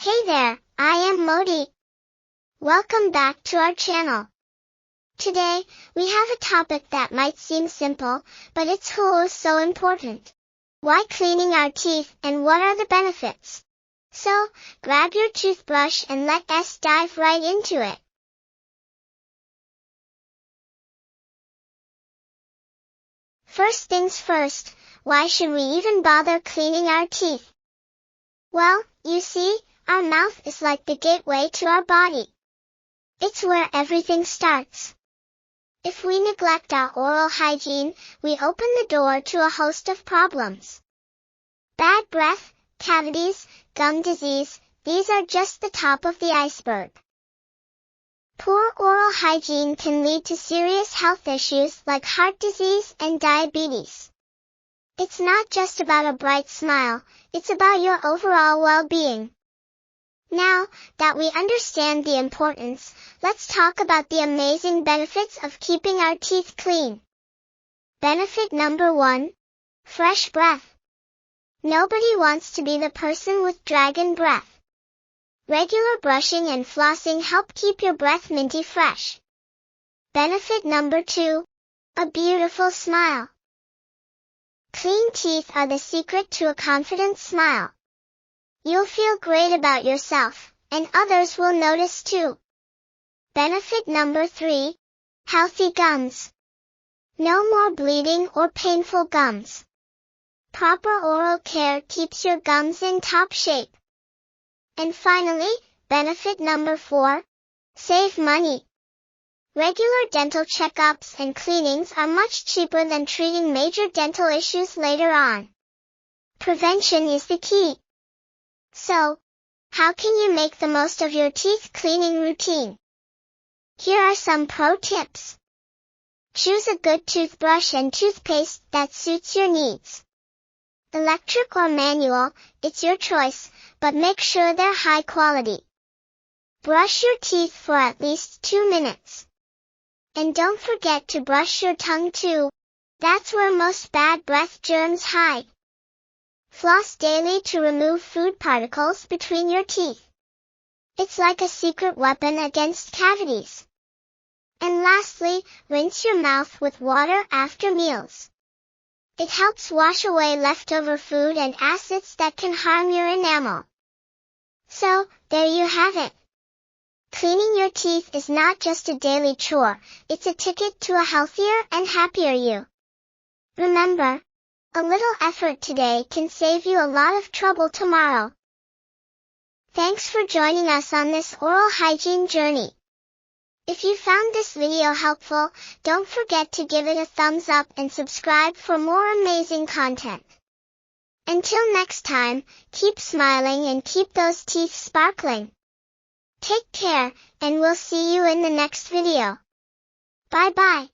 Hey there, I am Modi. Welcome back to our channel. Today, we have a topic that might seem simple, but it's so important. Why cleaning our teeth and what are the benefits? So, grab your toothbrush and let us dive right into it. First things first, why should we even bother cleaning our teeth? Well, you see, our mouth is like the gateway to our body. It's where everything starts. If we neglect our oral hygiene, we open the door to a host of problems. Bad breath, cavities, gum disease, these are just the top of the iceberg. Poor oral hygiene can lead to serious health issues like heart disease and diabetes. It's not just about a bright smile, it's about your overall well-being. Now that we understand the importance, let's talk about the amazing benefits of keeping our teeth clean. Benefit number 1. Fresh breath. Nobody wants to be the person with dragon breath. Regular brushing and flossing help keep your breath minty fresh. Benefit number 2. A beautiful smile. Clean teeth are the secret to a confident smile. You'll feel great about yourself, and others will notice too. Benefit number 3. Healthy gums. No more bleeding or painful gums. Proper oral care keeps your gums in top shape. And finally, benefit number 4. Save money. Regular dental checkups and cleanings are much cheaper than treating major dental issues later on. Prevention is the key. So, how can you make the most of your teeth cleaning routine? Here are some pro tips. Choose a good toothbrush and toothpaste that suits your needs. Electric or manual, it's your choice, but make sure they're high quality. Brush your teeth for at least 2 minutes. And don't forget to brush your tongue too. That's where most bad breath germs hide. Floss daily to remove food particles between your teeth. It's like a secret weapon against cavities. And lastly, rinse your mouth with water after meals. It helps wash away leftover food and acids that can harm your enamel. So, there you have it. Cleaning your teeth is not just a daily chore, it's a ticket to a healthier and happier you. Remember, a little effort today can save you a lot of trouble tomorrow. Thanks for joining us on this oral hygiene journey. If you found this video helpful, don't forget to give it a thumbs up and subscribe for more amazing content. Until next time, keep smiling and keep those teeth sparkling. Take care, and we'll see you in the next video. Bye bye.